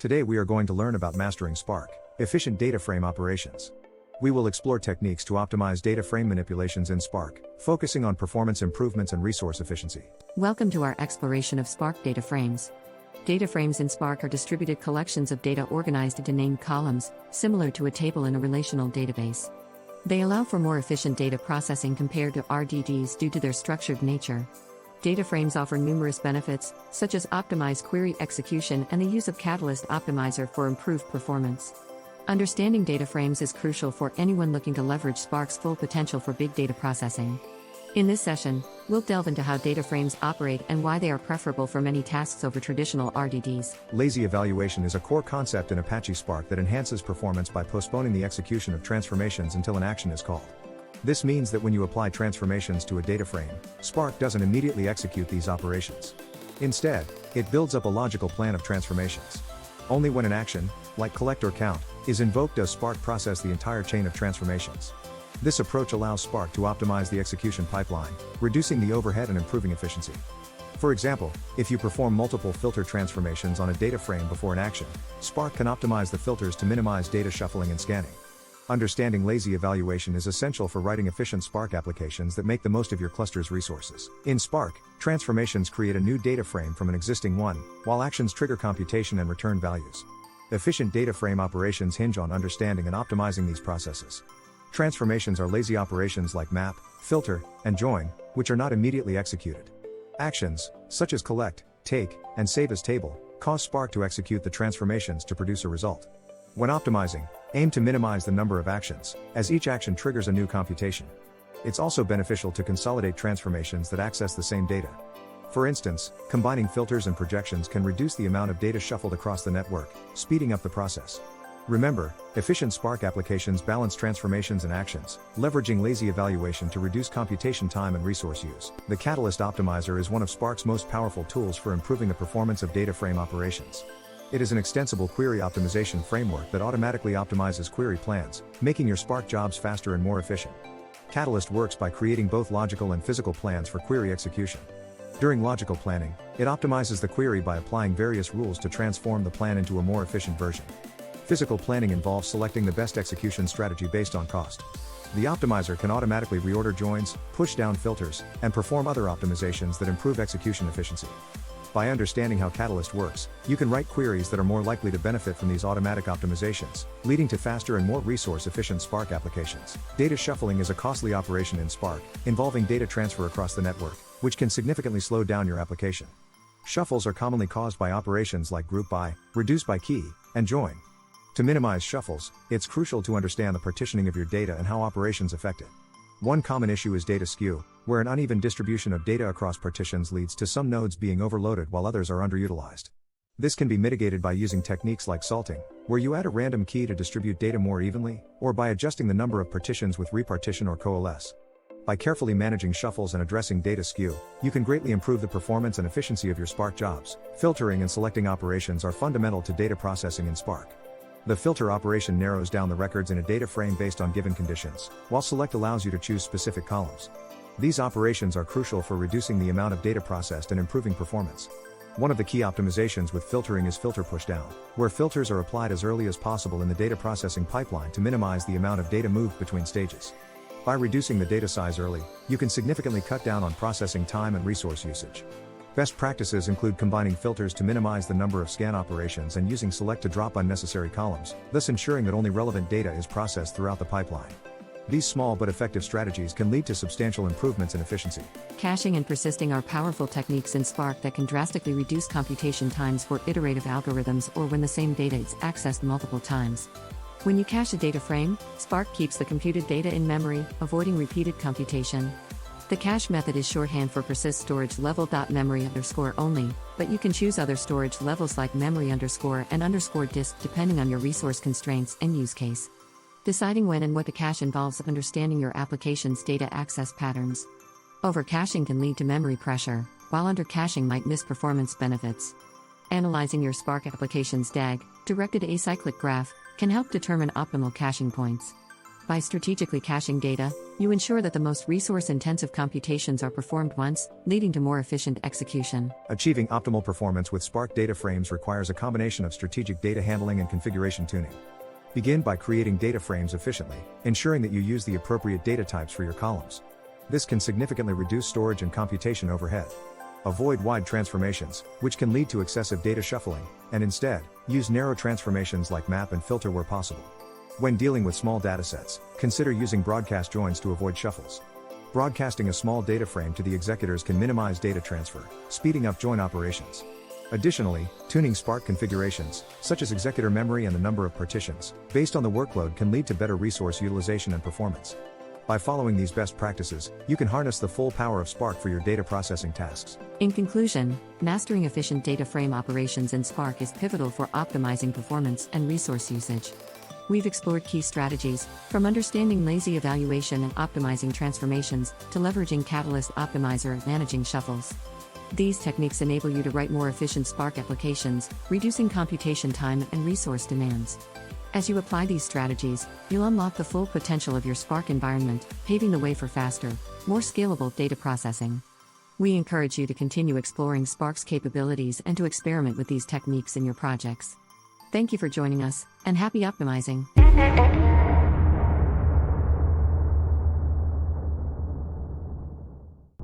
Today we are going to learn about mastering Spark, efficient data frame operations. We will explore techniques to optimize data frame manipulations in Spark, focusing on performance improvements and resource efficiency. Welcome to our exploration of Spark DataFrames. DataFrames in Spark are distributed collections of data organized into named columns, similar to a table in a relational database. They allow for more efficient data processing compared to RDDs due to their structured nature. DataFrames offer numerous benefits, such as optimized query execution and the use of Catalyst Optimizer for improved performance. Understanding DataFrames is crucial for anyone looking to leverage Spark's full potential for big data processing. In this session, we'll delve into how DataFrames operate and why they are preferable for many tasks over traditional RDDs. Lazy evaluation is a core concept in Apache Spark that enhances performance by postponing the execution of transformations until an action is called. This means that when you apply transformations to a data frame, Spark doesn't immediately execute these operations. Instead, it builds up a logical plan of transformations. Only when an action, like collect or count, is invoked does Spark process the entire chain of transformations. This approach allows Spark to optimize the execution pipeline, reducing the overhead and improving efficiency. For example, if you perform multiple filter transformations on a data frame before an action, Spark can optimize the filters to minimize data shuffling and scanning. Understanding lazy evaluation is essential for writing efficient Spark applications that make the most of your cluster's resources. In Spark, transformations create a new data frame from an existing one, while actions trigger computation and return values. Efficient data frame operations hinge on understanding and optimizing these processes. Transformations are lazy operations like map, filter, and join, which are not immediately executed. Actions, such as collect, take, and save as table, cause Spark to execute the transformations to produce a result. When optimizing, aim to minimize the number of actions, as each action triggers a new computation. It's also beneficial to consolidate transformations that access the same data. For instance, combining filters and projections can reduce the amount of data shuffled across the network, speeding up the process. Remember, efficient Spark applications balance transformations and actions, leveraging lazy evaluation to reduce computation time and resource use. The Catalyst Optimizer is one of Spark's most powerful tools for improving the performance of data frame operations. It is an extensible query optimization framework that automatically optimizes query plans, making your Spark jobs faster and more efficient. Catalyst works by creating both logical and physical plans for query execution. During logical planning, it optimizes the query by applying various rules to transform the plan into a more efficient version. Physical planning involves selecting the best execution strategy based on cost. The optimizer can automatically reorder joins, push down filters, and perform other optimizations that improve execution efficiency. By understanding how Catalyst works, you can write queries that are more likely to benefit from these automatic optimizations, leading to faster and more resource-efficient Spark applications. Data shuffling is a costly operation in Spark, involving data transfer across the network, which can significantly slow down your application. Shuffles are commonly caused by operations like group by, reduce by key, and join. To minimize shuffles, it's crucial to understand the partitioning of your data and how operations affect it. One common issue is data skew, where an uneven distribution of data across partitions leads to some nodes being overloaded while others are underutilized. This can be mitigated by using techniques like salting, where you add a random key to distribute data more evenly, or by adjusting the number of partitions with repartition or coalesce. By carefully managing shuffles and addressing data skew, you can greatly improve the performance and efficiency of your Spark jobs. Filtering and selecting operations are fundamental to data processing in Spark. The filter operation narrows down the records in a data frame based on given conditions, while select allows you to choose specific columns. These operations are crucial for reducing the amount of data processed and improving performance. One of the key optimizations with filtering is filter pushdown, where filters are applied as early as possible in the data processing pipeline to minimize the amount of data moved between stages. By reducing the data size early, you can significantly cut down on processing time and resource usage. Best practices include combining filters to minimize the number of scan operations and using select to drop unnecessary columns, thus ensuring that only relevant data is processed throughout the pipeline. These small but effective strategies can lead to substantial improvements in efficiency. Caching and persisting are powerful techniques in Spark that can drastically reduce computation times for iterative algorithms or when the same data is accessed multiple times. When you cache a data frame, Spark keeps the computed data in memory, avoiding repeated computation. The cache method is shorthand for persist storage level.memory_only, but you can choose other storage levels like memory_and _disk depending on your resource constraints and use case. Deciding when and what to cache involves understanding your application's data access patterns. Over-caching can lead to memory pressure, while under-caching might miss performance benefits. Analyzing your Spark application's DAG, directed acyclic graph, can help determine optimal caching points. By strategically caching data, you ensure that the most resource-intensive computations are performed once, leading to more efficient execution. Achieving optimal performance with Spark DataFrames requires a combination of strategic data handling and configuration tuning. Begin by creating data frames efficiently, ensuring that you use the appropriate data types for your columns. This can significantly reduce storage and computation overhead. Avoid wide transformations, which can lead to excessive data shuffling, and instead, use narrow transformations like map and filter where possible. When dealing with small datasets, consider using broadcast joins to avoid shuffles. Broadcasting a small data frame to the executors can minimize data transfer, speeding up join operations. Additionally, tuning Spark configurations, such as executor memory and the number of partitions, based on the workload can lead to better resource utilization and performance. By following these best practices, you can harness the full power of Spark for your data processing tasks. In conclusion, mastering efficient data frame operations in Spark is pivotal for optimizing performance and resource usage. We've explored key strategies, from understanding lazy evaluation and optimizing transformations, to leveraging Catalyst Optimizer and managing shuffles. These techniques enable you to write more efficient Spark applications, reducing computation time and resource demands. As you apply these strategies, you'll unlock the full potential of your Spark environment, paving the way for faster, more scalable data processing. We encourage you to continue exploring Spark's capabilities and to experiment with these techniques in your projects. Thank you for joining us, and happy optimizing!